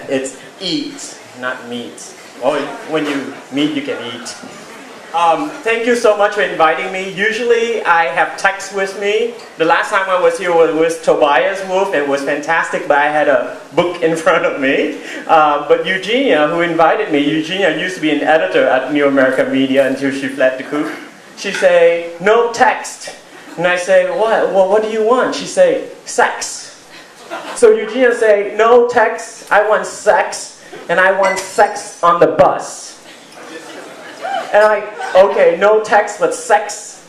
It's eat, not meet. Or when you meet, you can eat. Thank you so much for inviting me. Usually I have text with me. The last time I was here was with Tobias Wolf. It was fantastic, but I had a book in front of me. But Eugenia, who invited me, Eugenia used to be an editor at New American Media until she fled the coup. She say, no text. And I say, what? Well, what do you want? She say, sex. So Eugenia say, no text, I want sex, and I want sex on the bus. And okay, no text, but sex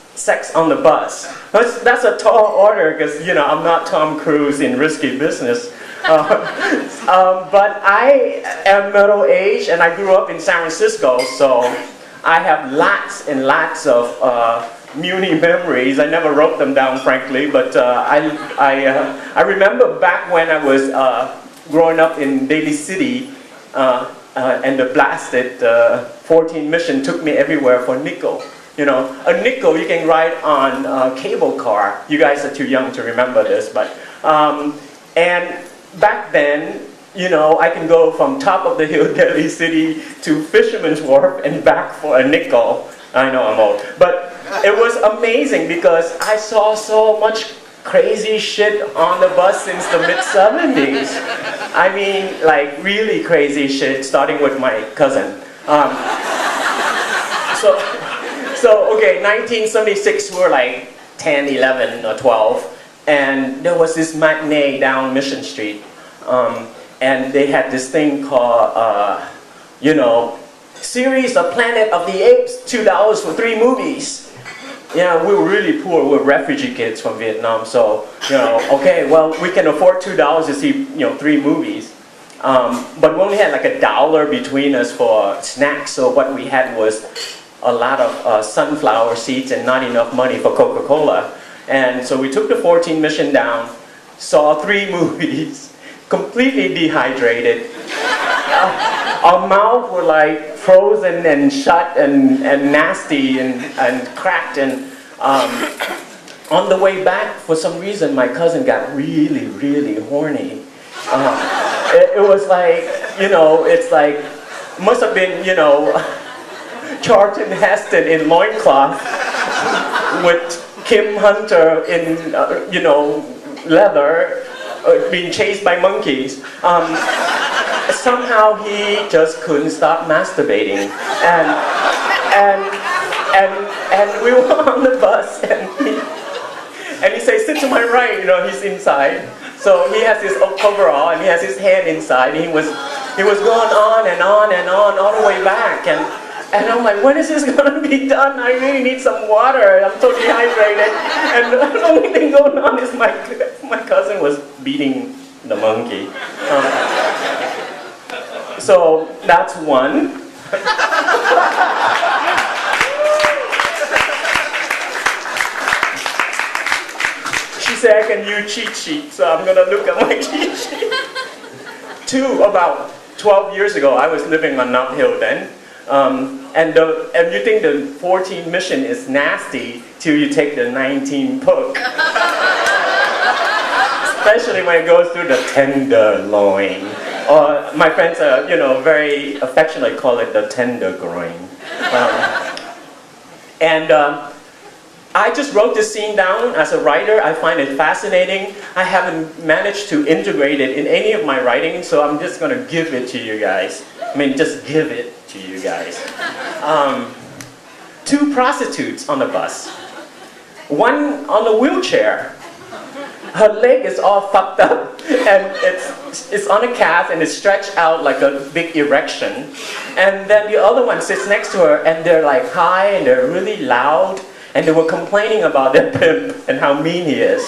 on the bus. That's a tall order because, I'm not Tom Cruise in risky business. But I am middle-aged and I grew up in San Francisco, so I have lots and lots of Muni memories. I never wrote them down, frankly, but I remember back when I was growing up in Daly City, and the blasted 14 mission took me everywhere for a nickel. A nickel you can ride on a cable car. You guys are too young to remember this, but and back then, I can go from top of the hill, Daly City, to Fisherman's Wharf and back for a nickel. I know I'm old, but it was amazing because I saw so much crazy shit on the bus since the mid-70s. I mean, like really crazy shit, starting with my cousin. So okay, 1976, we were like 10, 11, or 12, and there was this matinee down Mission Street, and they had this thing called, series of Planet of the Apes, $2 for 3 movies. Yeah, we were really poor. We were refugee kids from Vietnam, so okay, well, we can afford $2 to see 3 movies, but we only had like $1 between us for snacks. So what we had was a lot of sunflower seeds and not enough money for Coca-Cola, and so we took the 14 mission down, saw 3 movies, completely dehydrated. Our mouths were like frozen and shut and nasty and cracked, and on the way back, for some reason, my cousin got really, really horny. It was like, it's like, must have been, Charlton Heston in loincloth with Kim Hunter in, leather, being chased by monkeys. Somehow he just couldn't stop masturbating, and we were on the bus, and he said, sit to my right, he's inside. So he has his overall and he has his hand inside, and he was going on and on and on all the way back, and I'm like, when is this gonna be done? I really need some water. I'm so dehydrated, and the only thing going on is my cousin was beating the monkey. So that's one. She said I can use cheat sheet, so I'm gonna look at my cheat sheet. 2, about 12 years ago, I was living on Mount Hill then, and you think the 14 mission is nasty till you take the 19 poke. Especially when it goes through the Tenderloin. Or my friends are, very affectionately call it the tender groin. And I just wrote this scene down as a writer. I find it fascinating. I haven't managed to integrate it in any of my writing, so I'm just going to give it to you guys. Just give it to you guys. 2 prostitutes on the bus. One on a wheelchair. Her leg is all fucked up, and it's on a calf, and it's stretched out like a big erection. And then the other one sits next to her, and they're like high, and they're really loud, and they were complaining about their pimp and how mean he is.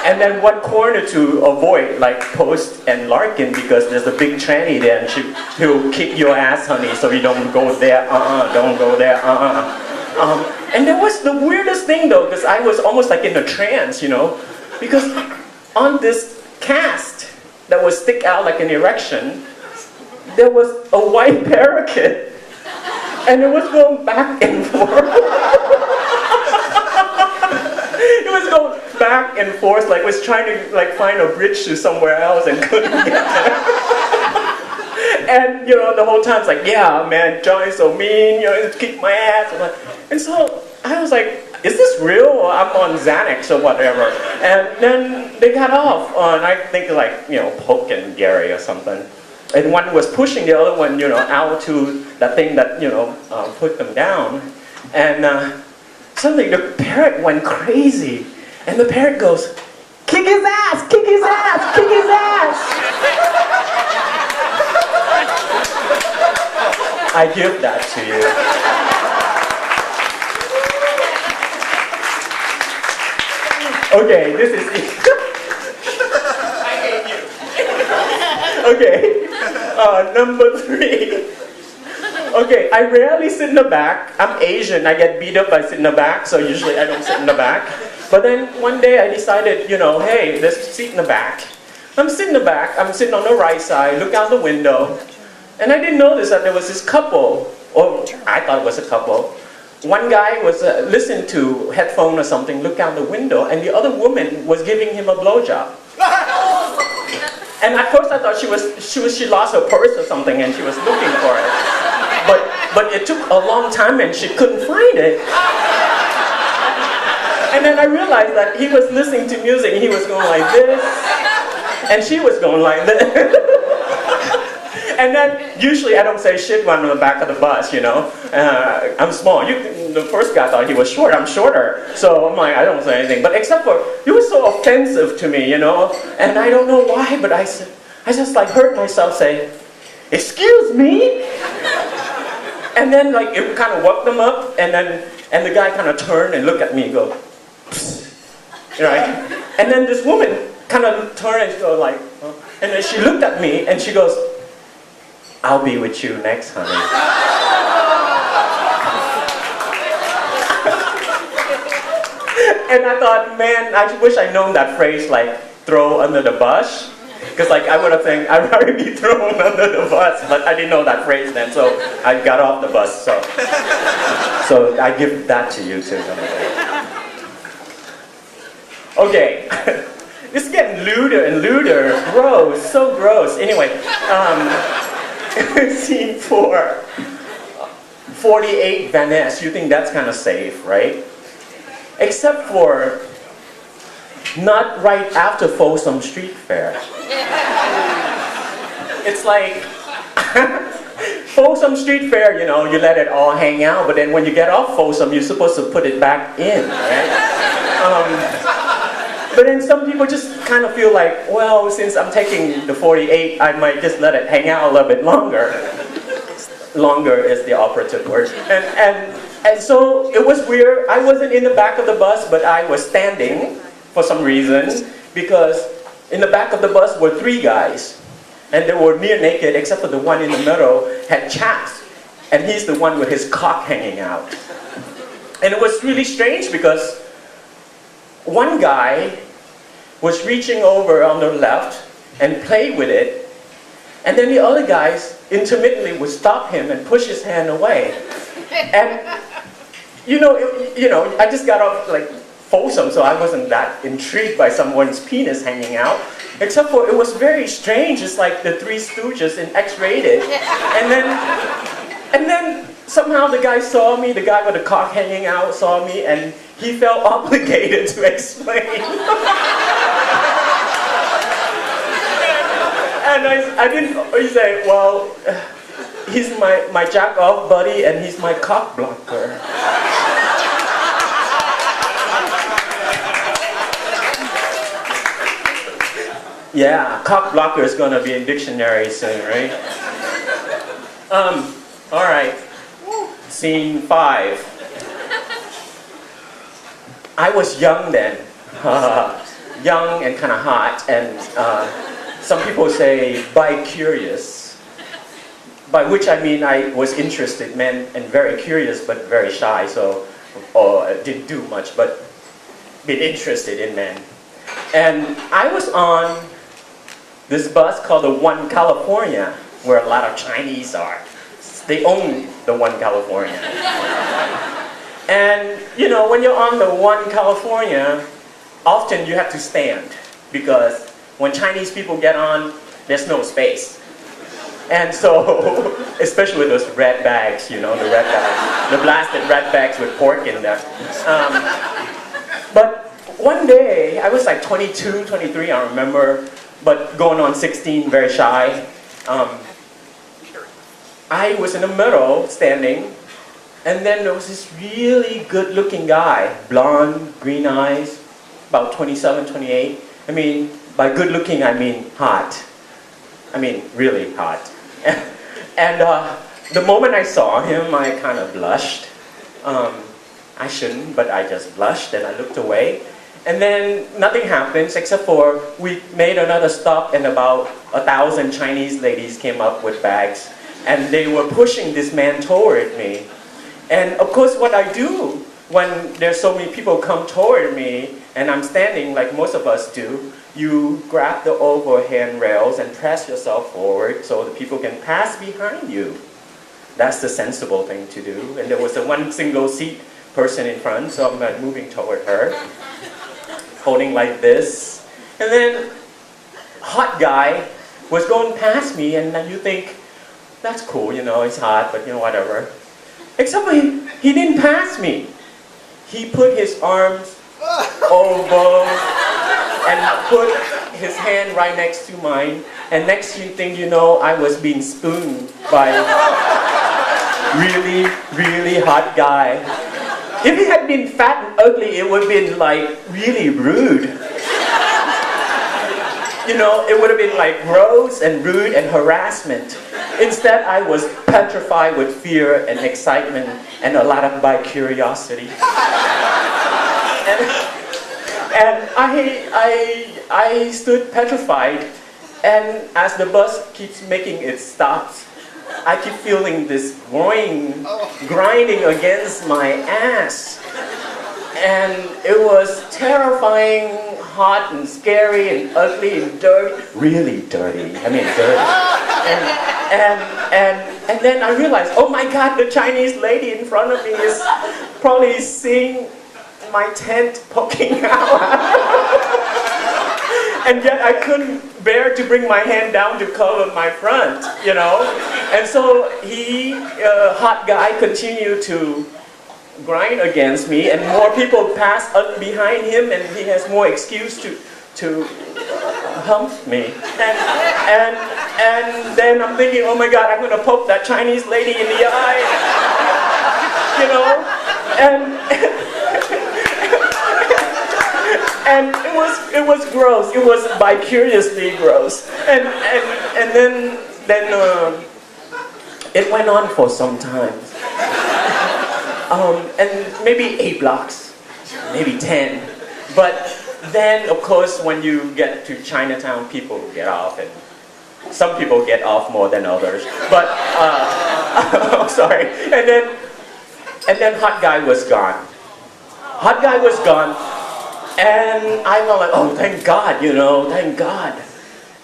And then what corner to avoid, like Post and Larkin, because there's a big tranny there, and he'll kick your ass, honey, so you don't go there, don't go there, And that was the weirdest thing, though, because I was almost like in a trance, because on this cast that would stick out like an erection, there was a white parakeet, and it was going back and forth. It was going back and forth, like was trying to find a bridge to somewhere else and couldn't get there. And, you know, the whole time it's like, yeah, man, Johnny's so mean, you know, he kicked my ass. And so I was like, is this real? Or I'm on Xanax or whatever. And then they got off on, I think, like, you know, Poke and Gary or something. And one was pushing the other one, you know, out to the thing that, you know, put them down. And suddenly the parrot went crazy. And the parrot goes, kick his ass, kick his ass, kick his ass. I give that to you. Okay, this is it. I hate you. Okay, number 3. Okay, I rarely sit in the back. I'm Asian, I get beat up by sitting in the back, so usually I don't sit in the back. But then one day I decided, you know, hey, let's sit in the back. I'm sitting in the back, I'm sitting on the right side, look out the window, and I didn't notice that there was this couple, or I thought it was a couple. One guy was listening to headphone or something, looked out the window, and the other woman was giving him a blowjob. And at first I thought she lost her purse or something and she was looking for it. But it took a long time and she couldn't find it. And then I realized that he was listening to music and he was going like this, and she was going like this. And then usually I don't say shit when I'm on the back of the bus, you know. I'm small. The first guy thought he was short. I'm shorter. So I'm like, I don't say anything. But except for, it was so offensive to me, you know. And I don't know why, but I just like heard myself say, excuse me? And then like it kind of woke them up, and the guy kind of turned and looked at me and go, right? And then this woman kind of turned and go like, oh. And then she looked at me and she goes, I'll be with you next, honey. And I thought, man, I wish I'd known that phrase, like, throw under the bus. Because like, I would have think I'd rather be thrown under the bus, but I didn't know that phrase then, so I got off the bus, so I give that to you too. Okay, this is getting lewder and lewder, gross, so gross. Anyway, scene 4, 48 Van Ness. You think that's kind of safe, right? Except for not right after Folsom Street Fair. It's like Folsom Street Fair, you know, you let it all hang out, but then when you get off Folsom, you're supposed to put it back in, right? But then some people just kind of feel like, well, since I'm taking the 48, I might just let it hang out a little bit longer. Longer is the operative word. And so it was weird. I wasn't in the back of the bus, but I was standing for some reason, because in the back of the bus were 3 guys, and they were near naked, except for the one in the middle had chaps, and he's the one with his cock hanging out. And it was really strange because one guy was reaching over on the left and played with it, and then the other guys intermittently would stop him and push his hand away. And you know, I just got off like Folsom, so I wasn't that intrigued by someone's penis hanging out, except for it was very strange. It's like the Three Stooges in X-rated. And then somehow the guy saw me, the guy with the cock hanging out saw me, and he felt obligated to explain. And I didn't say, well, he's my jack-off buddy and he's my cock blocker. Yeah, cock blocker is going to be in dictionary soon, right? All right. Scene 5. I was young then. Young and kind of hot, and some people say bi-curious. By which I mean I was interested in men and very curious but very shy, so didn't do much, but been interested in men. And I was on this bus called the One California, where a lot of Chinese are. They own the One California. And you know, when you're on the One California, often you have to stand, because when Chinese people get on, there's no space. And so, especially those red bags, you know, the red bags, the blasted red bags with pork in there. But one day, I was like 22, 23, I remember, but going on 16, very shy. I was in the middle, standing, and then there was this really good-looking guy, blonde, green eyes, about 27, 28. I mean, by good-looking, I mean hot. I mean, really hot. And the moment I saw him, I kind of blushed. I shouldn't, but I just blushed and I looked away. And then nothing happens except for we made another stop and about 1,000 Chinese ladies came up with bags. And they were pushing this man toward me. And of course what I do when there's so many people come toward me and I'm standing like most of us do, you grab the overhand rails and press yourself forward so the people can pass behind you. That's the sensible thing to do. And there was a one single seat person in front, so I'm like moving toward her, holding like this. And then hot guy was going past me, and then you think, that's cool, you know, it's hot, but you know, whatever. Except for he didn't pass me. He put his arms over and put his hand right next to mine, and next thing you know, I was being spooned by a really, really hot guy. If he had been fat and ugly, it would have been like really rude. You know, it would have been like gross and rude and harassment. Instead, I was petrified with fear and excitement and a lot of by curiosity. And I stood petrified, and as the bus keeps making its stops, I keep feeling this groin grinding against my ass. And it was terrifying, hot and scary and ugly and dirty. Really dirty, I mean dirty. And then I realized, oh my God, the Chinese lady in front of me is probably seeing my tent poking out. And yet I couldn't bear to bring my hand down to cover my front, you know. And so hot guy, continued to grind against me, and more people pass up behind him, and he has more excuse to hump me. And then I'm thinking, oh my God, I'm going to poke that Chinese lady in the eye, you know. And it was gross. It was bi-curiously gross. And then it went on for some time. And maybe 8 blocks, maybe 10. But then, of course, when you get to Chinatown, people get off, and some people get off more than others. But oh, sorry. And then hot guy was gone. Hot guy was gone. And I felt like, oh, thank God, you know, thank God.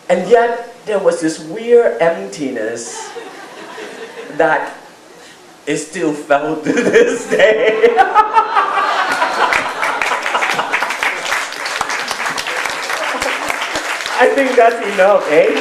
And yet, there was this weird emptiness that is still felt to this day. I think that's enough, eh?